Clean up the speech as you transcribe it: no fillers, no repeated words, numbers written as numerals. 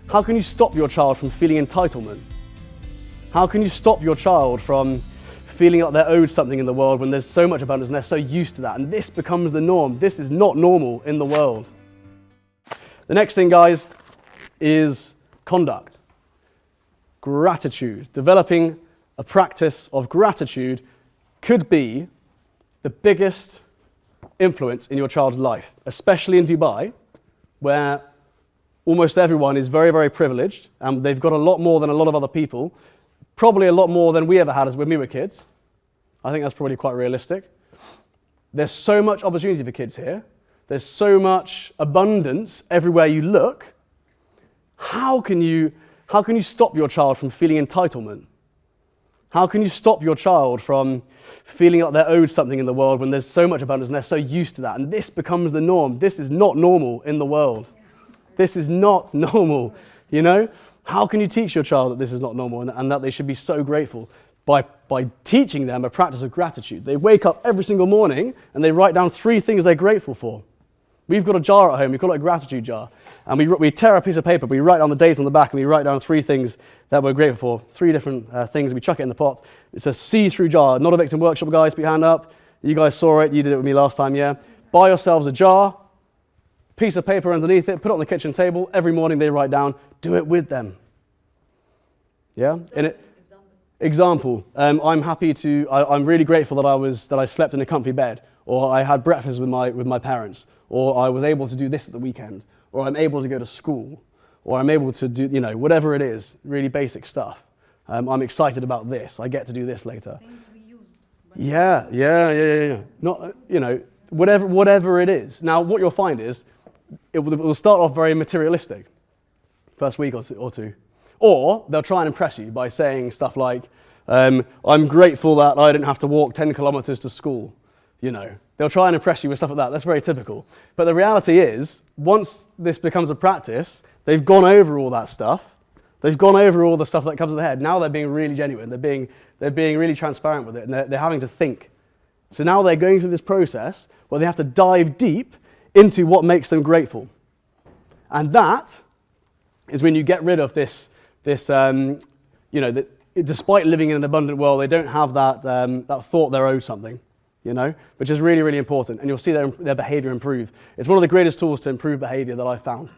How can you stop your child from feeling entitlement? How can you stop your child from feeling like they're owed something in the world when there's so much abundance and they're so used to that, and this becomes the norm? This is not normal in the world. The next thing, guys, is conduct. Gratitude. Developing a practice of gratitude could be the biggest influence in your child's life, especially in Dubai, where almost everyone is very, very privileged, and they've got a lot more than a lot of other people, probably a lot more than we ever had as when we were kids. I think that's probably quite realistic. There's so much opportunity for kids here. There's so much abundance everywhere you look. How can you stop your child from feeling entitlement? How can you stop your child from feeling like they're owed something in the world when there's so much abundance and they're so used to that, and this becomes the norm? This is not normal in the world. This is not normal, you know? How can you teach your child that this is not normal and that they should be so grateful? By teaching them a practice of gratitude. They wake up every single morning and they write down 3 things they're grateful for. We've got a jar at home, we call it a gratitude jar. And we tear a piece of paper, we write down the date on the back, and we write down 3 things that we're grateful for. 3 different things, we chuck it in the pot. It's a see-through jar, not a victim workshop, guys, put your hand up. You guys saw it, you did it with me last time, yeah? Buy yourselves a jar, piece of paper underneath it, put it on the kitchen table. Every morning they write down, do it with them. Yeah? Example. I'm really grateful that I slept in a comfy bed, or I had breakfast with my parents, or I was able to do this at the weekend, or I'm able to go to school, or I'm able to do, whatever it is, really basic stuff. I'm excited about this. I get to do this later. Things we used. Yeah. Not, whatever it is. Now, what you'll find is, it will start off very materialistic, first week or 2. Or they'll try and impress you by saying stuff like, I'm grateful that I didn't have to walk 10 kilometers to school. They'll try and impress you with stuff like that. That's very typical. But the reality is, once this becomes a practice, they've gone over all that stuff. They've gone over all the stuff that comes to their head. Now they're being really genuine. They're being really transparent with it, and they're having to think. So now they're going through this process where they have to dive deep into what makes them grateful. And that is when you get rid of this despite living in an abundant world, they don't have that thought they're owed something, which is really, really important. And you'll see their behavior improve. It's one of the greatest tools to improve behavior that I've found.